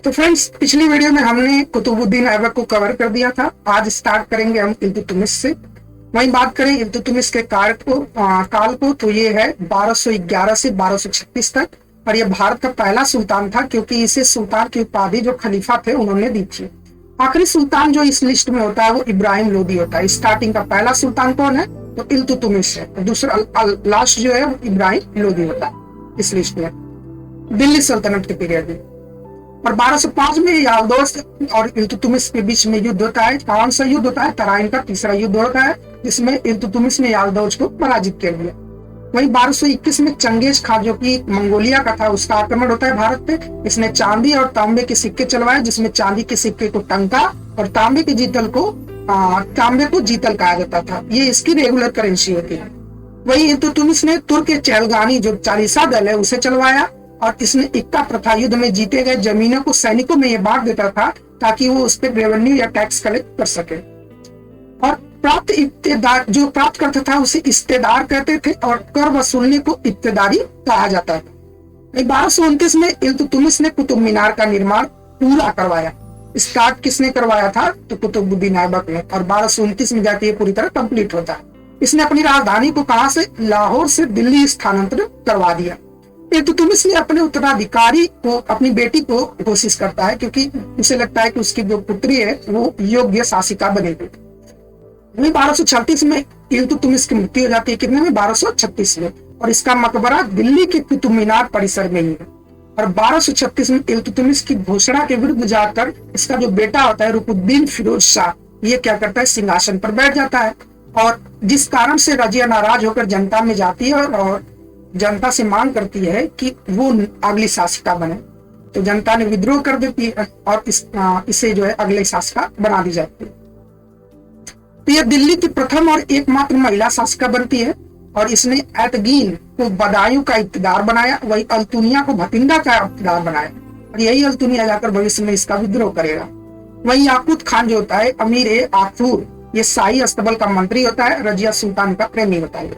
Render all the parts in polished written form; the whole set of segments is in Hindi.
तो फ्रेंड्स, पिछली वीडियो में हमने कुतुबुद्दीन ऐबक को कवर कर दिया था। आज स्टार्ट करेंगे हम इल्तुतमिश से। वहीं बात करें इल्तुतमिश के काल को तो ये है 1211 से 1236 तक, और ये भारत का पहला सुल्तान था, क्योंकि इसे सुल्तान की उपाधि जो खलीफा थे उन्होंने दी थी। आखिरी सुल्तान जो इस लिस्ट में होता है वो इब्राहिम लोदी होता है। स्टार्टिंग का पहला सुल्तान कौन है? तो इल्तुतमिश है। तो दूसरा लास्ट जो है वो इब्राहिम लोदी होता है इस लिस्ट में, दिल्ली सल्तनत के पीरियड में। और 1205 में याल्दोस और इल्तुतमिश के बीच में युद्ध होता है। कौन सा युद्ध होता है? तराइन का तीसरा युद्ध होता है, जिसमें इल्तुतमिश ने याल्दोस को पराजित कर दिया। वहीं 1221 में चंगेज खान जो कि मंगोलिया का था, उसका आक्रमण होता है भारत पे। इसने चांदी और तांबे के सिक्के चलवाए, जिसमें चांदी के सिक्के को टंका और तांबे को जीतल कहा जाता था। ये इसकी रेगुलर करेंसी होती है। वही इल्तुतमिश ने तुर्क के चहलगानी जो चालीसा दल है उसे चलवाया, और इसने इक्का प्रथा युद्ध में जीते गए जमीनों को सैनिकों में ये बांट देता था, ताकि वो उस पर रेवेन्यू या टैक्स कलेक्ट कर सके। और जो प्राप्त करता था उसे इस्तेदार कहते थे, और कर वसूलने को इब्तिदारी कहा जाता था। 1229 में इल्तुतमिश ने कुतुब मीनार का निर्माण पूरा करवाया। स्टार्ट किसने करवाया था? तो कुतुबुद्दीन ऐबक ने, और 1229 में जाके ये पूरी तरह कंप्लीट होता है। इसने अपनी राजधानी को कहां से? लाहौर से दिल्ली स्थानांतरित करवा दिया। इल्तुतमिश ने अपने उत्तराधिकारी को, अपनी बेटी को कोशिश करता है, क्योंकि उसे लगता है कि उसकी जो पुत्री है वो योग्य शासिका बनेगी। 1236 में इल्तुतमिश की मृत्यु हो जाती है। कितने में? 1236 में। और इसका मकबरा दिल्ली के कुतुब मीनार परिसर में ही है। और 1236 में इल्तुतमिश की घोषणा के विरुद्ध जाकर इसका जो बेटा होता है रुकुनुद्दीन फिरोज शाह, ये क्या करता है? सिंहासन पर बैठ जाता है। और जिस कारण से रजिया नाराज होकर जनता में जाती है और जनता से मांग करती है कि वो अगली शासिका बने। तो जनता ने विद्रोह कर देती है और इसे जो है अगले शासिका बना दी जाती है। तो यह दिल्ली की प्रथम और एकमात्र महिला शासिका बनती है, और इसने एतगीन को बदायूं का इक्तदार बनाया, वही अल्तुनिया को भतिंडा का इक्तदार बनाया, और यही अल्तुनिया जाकर भविष्य में इसका विद्रोह करेगा। वही याकूत खान जो होता है अमीर ए आफूर, ये शाही अस्तबल का मंत्री होता है, रजिया सुल्तान का प्रेमी होता है।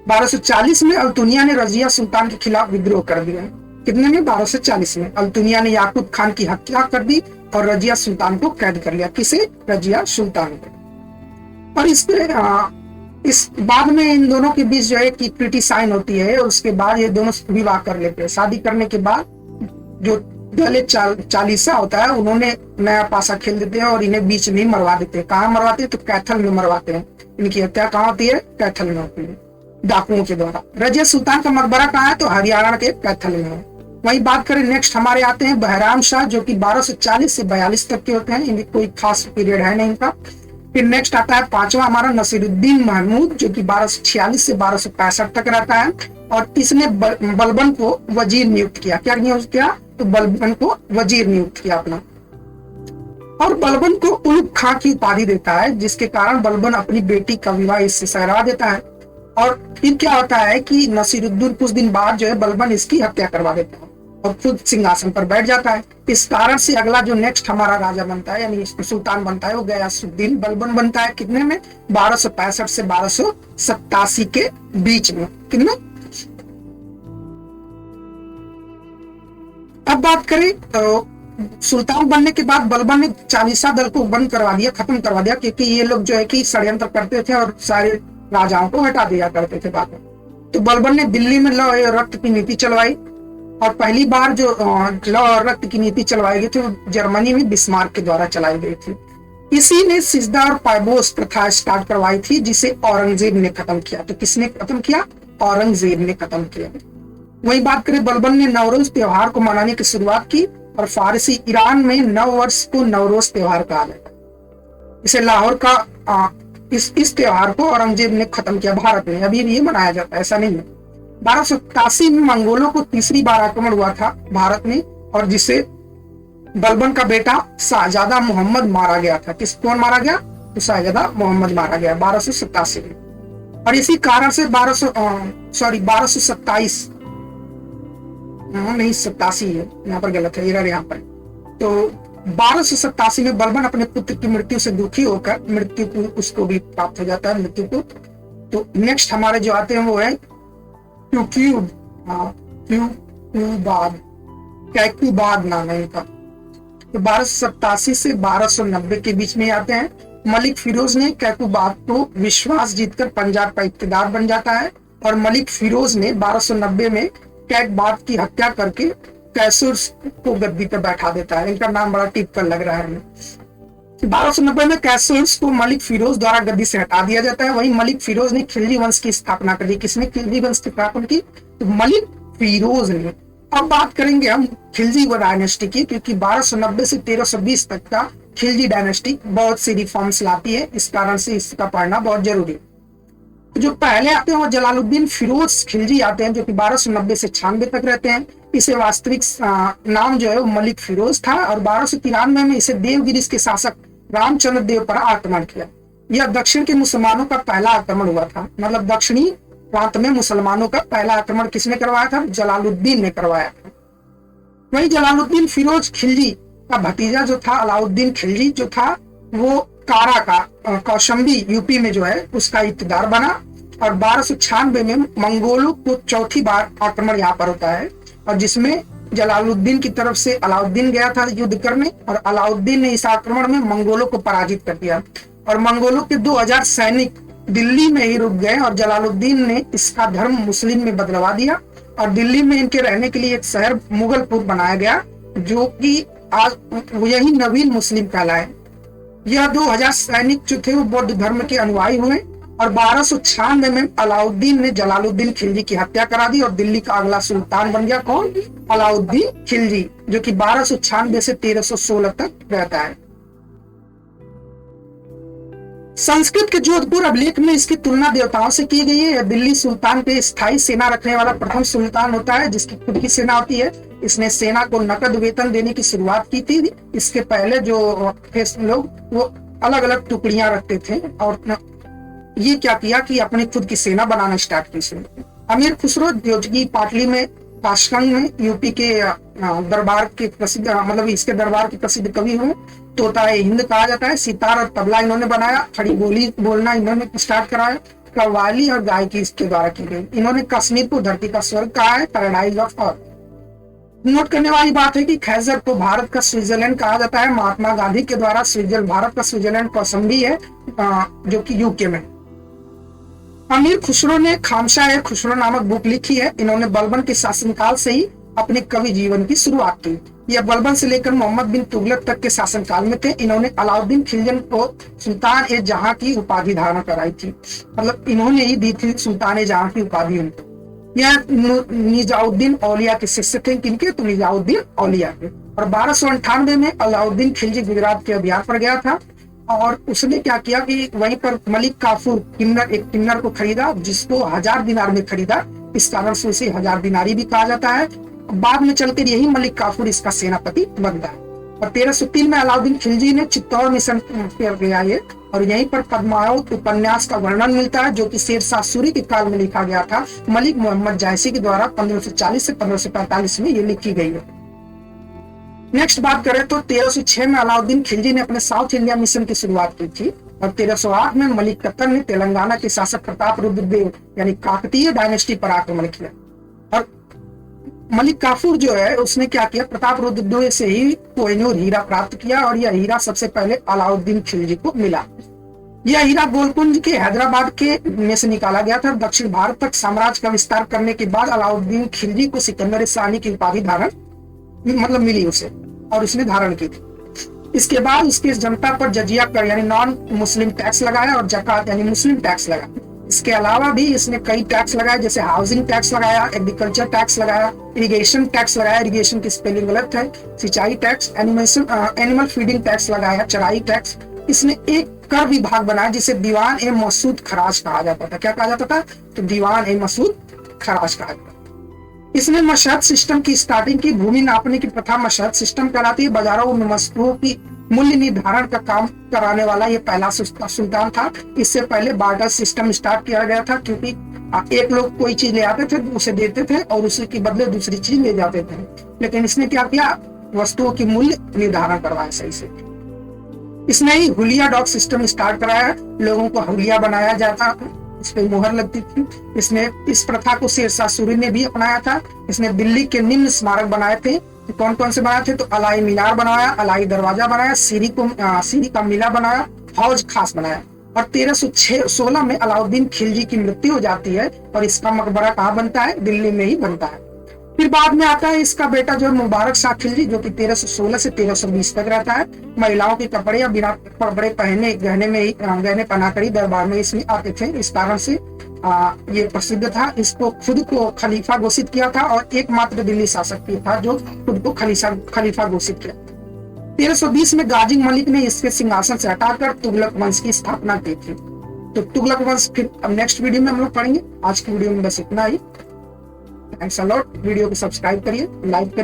1240 में अल्तुनिया ने रजिया सुल्तान के खिलाफ विद्रोह कर दिया। कितने में? 1240 में। अल्तुनिया ने याकूत खान की हत्या कर दी और रजिया सुल्तान को कैद कर लिया। किसे? रजिया सुल्तान को। और इस बाद में इन दोनों के बीच जो है कि ट्रीटी साइन होती है, और उसके बाद ये दोनों विवाह कर लेते हैं। शादी करने के बाद जो दले चालीसा होता है उन्होंने नया पासा खेल देते हैं और इन्हें बीच में मरवा देते हैं। कहाँ मरवाते हैं? तो कैथल में मरवाते हैं। इनकी हत्या कहाँ होती है? कैथल में होती है, डाकुओं के द्वारा। रजिया सुल्तान का मकबरा कहाँ है? तो हरियाणा के कैथल में है। वही बात करें, नेक्स्ट हमारे आते हैं बहराम शाह, जो कि 1240 से 42 तक के होते हैं। इनकी कोई खास पीरियड है नहीं इनका। फिर नेक्स्ट आता है पांचवा हमारा नसीरुद्दीन महमूद, जो कि 1246 से 1265 तक रहता है, और इसने बलबन को वजीर नियुक्त किया। क्या नियुक्त किया? तो बलबन को वजीर नियुक्त किया अपना, और बलबन को उलुग खां की उपाधि देता है, जिसके कारण बलबन अपनी बेटी का विवाह इससे सहरा देता है। और फिर क्या होता है कि नसीरुद्दीन कुछ दिन बाद जो है बलबन इसकी हत्या करवा देता है और खुद सिंहासन पर बैठ जाता है। इस कारण से अगला जो नेक्स्ट हमारा राजा बनता है, यानी सुल्तान बनता है, वो गयासुद्दीन बलबन बनता है। कितने में? 1265 से 1287 के बीच में। कितने? अब बात करें तो सुल्तान बनने के बाद बलबन ने चालीसा दल को बंद करवा दिया, खत्म करवा दिया, क्योंकि ये लोग जो है कि षड्यंत्र करते थे और सारे राजाओं को हटा दिया करते थे बाद में। तो बलबन ने दिल्ली में लौ और रक्त की नीति चलवाई, और पहली बार जो लौ और रक्त की नीति चलवाई गई थी वो जर्मनी में बिस्मार्क के द्वारा चलाई गई थी। इसी ने सिजदा और पायबोस प्रथा स्टार्ट करवाई थी, जिसे औरंगजेब ने खत्म किया। तो किसने खत्म किया? औरंगजेब ने खत्म किया। वही बात करें, बलबन ने नवरोज त्योहार को मनाने की शुरुआत की, और फारसी ईरान में नव वर्ष को नवरोज त्योहार कहा जाता है। इसे लाहौर का इस त्योहार को औरंगजेब ने खत्म किया। भारत में अभी भी ये मनाया जाता है, ऐसा नहीं है। 1287 में मंगोलों को तीसरी बार आक्रमण हुआ था भारत में, और जिसे बलबन का बेटा शाहजादा मोहम्मद मारा गया था। कौन मारा गया? तो शाहजादा मोहम्मद मारा गया 1287 में। और इसी कारण से 1227 नहीं 87 है, यहाँ पर गलत है, एरर यहाँ पर। तो 1287 में बलबन अपने पुत्र की मृत्यु से दुखी होकर मृत्यु को उसको भी प्राप्त हो जाता है, मृत्यु को। तो नेक्स्ट हमारे जो आते हैं वो है कैक्यूबाद नाम है इनका। तो 1287 से 1290 के बीच में आते हैं। मलिक फिरोज ने कैकुबाद को विश्वास जीतकर पंजाब का इक्तदार बन जाता है और मलिक फिरोज ने 1290 में कैकबाद की हत्या करके कैसर को गद्दी पर बैठा देता है। इनका नाम बड़ा टिपिकल लग रहा है हमें। 1290 में कैसर्स को मलिक फिरोज द्वारा गद्दी से हटा दिया जाता है। वहीं मलिक फिरोज ने खिलजी वंश की स्थापना कर दी। किसने खिलजी वंश की स्थापना की? तो मलिक फिरोज ने। अब बात करेंगे हम खिलजी डायनेस्टी की, क्योंकि 1290 से 1320 तक का खिलजी डायनेस्टी बहुत सी रिफॉर्म्स लाती है, इस कारण से इसका पढ़ना बहुत जरूरी है। जो पहले आते हैं वो जलालुद्दीन फिरोज खिलजी आते हैं, जो कि 1290 से 96 तक रहते हैं। इसे वास्तविक नाम जो है वो मलिक फिरोज था और 1293 में इसे देवगिरी के शासक रामचंद्र देव पर आक्रमण किया। यह दक्षिण के मुसलमानों का पहला आक्रमण हुआ था। मतलब दक्षिणी प्रांत में मुसलमानों का पहला आक्रमण किसने करवाया था? जलालुद्दीन ने करवाया था। वही जलालुद्दीन फिरोज खिलजी का भतीजा जो था अलाउद्दीन खिलजी जो था, वो कारा का कौशंबी यूपी में जो है उसका इक्तदार बना और 1296 में मंगोलों को चौथी बार आक्रमण यहाँ पर होता है, और जिसमें जलालुद्दीन की तरफ से अलाउद्दीन गया था युद्ध करने, और अलाउद्दीन ने इस आक्रमण में मंगोलों को पराजित कर दिया और मंगोलों के 2000 सैनिक दिल्ली में ही रुक गए और जलालुद्दीन ने इसका धर्म मुस्लिम में बदलवा दिया और दिल्ली में इनके रहने के लिए एक शहर मुगलपुर बनाया गया, जो कि आज यही नवीन मुस्लिम कहलाए। यह 2000 सैनिक जो थे वो बौद्ध धर्म के अनुयायी हुए और 1296 में अलाउद्दीन ने जलालुद्दीन खिलजी की हत्या करा दी और दिल्ली का अगला सुल्तान बन गया। कौन? अलाउद्दीन खिलजी, जो कि 1296 से 1316 तक रहता है। संस्कृत के जोधपुर अभिलेख में इसकी तुलना देवताओं से की गई है। यह दिल्ली सुल्तान पे स्थायी सेना रखने वाला प्रथम सुल्तान होता है, जिसकी खुद की सेना होती है। इसने सेना को नकद वेतन देने की शुरुआत की थी। इसके पहले जो लोग वो अलग अलग टुकड़ियां रखते थे और ये क्या किया कि अपनी खुद की सेना बनाना स्टार्ट की। अमीर खुसरो जोजगी पाटली में काशगंज में यूपी के दरबार के प्रसिद्ध मतलब इसके दरबार के प्रसिद्ध कवि हुए। तोता हिंद कहा जाता है। सितार और तबला इन्होंने बनाया। खड़ी बोली बोलना इन्होंने स्टार्ट कराया। कव्वाली और गायकी इसके द्वारा की गई। इन्होंने कश्मीर को धरती का स्वर्ग कहा है, पैराडाइज ऑफ अर्थ। नोट करने वाली बात है कि खैजर को भारत का स्विट्जरलैंड कहा जाता है। महात्मा गांधी के द्वारा भारत का स्विट्जरलैंड कौसंबी है, जो कि यूके में। अमीर खुसरो ने खामशाह खुसरो नामक बुक लिखी है। इन्होंने बलबन के शासनकाल से ही अपने कवि जीवन की शुरुआत की। यह बलबन से लेकर मोहम्मद बिन तुगलक तक के शासनकाल में थे। इन्होंने अलाउद्दीन खिलजी को सुल्तान ए जहां की उपाधि धारण कराई थी। मतलब इन्होंने ही दी थी सुल्तान ए जहां की उपाधि उनको। यह निजाउद्दीन औलिया के शिष्य थे। किनके? तो निजाउद्दीन औलिया के। और 1298 में अलाउद्दीन खिलजी गुजरात के अभियान पर गया था और उसने क्या किया कि वहीं पर मलिक काफूर एक किन्नर को खरीदा, जिसको 1000 दिनार में खरीदा। इस कारण से उसे 1000 दिनारी भी कहा जाता है। बाद में चलकर यही मलिक काफूर इसका सेनापति बनता है। और 1303 में अलाउद्दीन खिलजी ने चित्तौड़ मिशन कर गया ये, और यहीं पर पद्मावत उपन्यास का वर्णन मिलता है, जो कि शेरशाह सूरी के काल में लिखा गया था। मलिक मोहम्मद जायसी के द्वारा 1540 से 1545 में ये लिखी गई है। नेक्स्ट बात करें तो 1306 में अलाउद्दीन खिलजी ने अपने साउथ इंडिया मिशन की शुरुआत की थी और 1308 में मलिक कतर ने तेलंगाना के शासक प्रताप रुद्रदेव यानी काकतीय डायनेस्टी पर आक्रमण किया। और मलिक काफूर जो है उसने क्या किया, प्रताप रुद्रदेव से ही कोहिनूर हीरा प्राप्त किया और यह हीरा सबसे पहले अलाउद्दीन खिलजी को मिला। यह हीरा गोलकुंज के हैदराबाद के में से निकाला गया था। दक्षिण भारत तक साम्राज्य का विस्तार करने के बाद अलाउद्दीन खिलजी को सिकंदर सानी की उपाधि धारण मतलब मिली उसे और उसने धारण की थी। इसके बाद उसकी जनता पर जजिया कर यानी नॉन मुस्लिम टैक्स लगाया और जकात यानी मुस्लिम टैक्स लगाया। इसके अलावा भी इसने कई टैक्स लगाए, जैसे हाउसिंग टैक्स लगाया, एग्रीकल्चर टैक्स लगाया, इरिगेशन टैक्स लगाया, इरिगेशन की स्पेलिंग गलत है, सिंचाई टैक्स, एनिमल फीडिंग टैक्स लगाया, चराई टैक्स। इसने एक कर विभाग बनाया जिसे दीवान ए मसूद खराज कहा जाता था। क्या कहा जाता था? तो दीवान ए मसूद खराज कहा जाता था। इसने मशहद सिस्टम की स्टार्टिंग की। भूमि नापने की प्रथा मशहद सिस्टम कहलाती है। बाजारों में वस्तुओं की मूल्य निर्धारण का काम कराने वाला ये पहला सुल्तान था। इससे पहले बार्टर सिस्टम स्टार्ट किया गया था, क्योंकि एक लोग कोई चीज ले आते थे, उसे देते थे और उसी के बदले दूसरी चीज ले जाते थे। लेकिन इसने क्या किया, वस्तुओं की मूल्य निर्धारण करवाया सही से। इसने ही हुलिया डॉक सिस्टम स्टार्ट कराया। लोगों को हुलिया बनाया जाता, इस पे मुहर लगती थी। इसने इस प्रथा को शेरशाह सूरी ने भी अपनाया था। इसने दिल्ली के निम्न स्मारक बनाए थे, कौन कौन से बनाए थे? तो अलाई मीनार बनाया, अलाई दरवाजा बनाया, सीरी का मिला बनाया, हौज खास बनाया। और 1316 में अलाउद्दीन खिलजी की मृत्यु हो जाती है और इसका मकबरा कहाँ बनता है? दिल्ली में ही बनता है। फिर बाद में आता है इसका बेटा जो है मुबारक शाह खिलजी, जो कि 1316 से 1320 तक रहता है। महिलाओं के कपड़े या बिना कपड़े पहने गहने पहनाकर ही दरबार में इसमें आते थे। इस कारण से ये प्रसिद्ध था। इसको खुद को खलीफा घोषित किया था और एकमात्र दिल्ली शासक था जो खुद को खलीफा घोषित किया। 1320 में गाजी मलिक ने इसके सिंहासन से हटाकर तुगलक वंश की स्थापना की थी। तो तुगलक वंश फिर अब नेक्स्ट वीडियो में हम लोग पढ़ेंगे। आज की वीडियो में बस इतना ही। Thanks a lot. वीडियो को सब्सक्राइब करिए, लाइक करिए।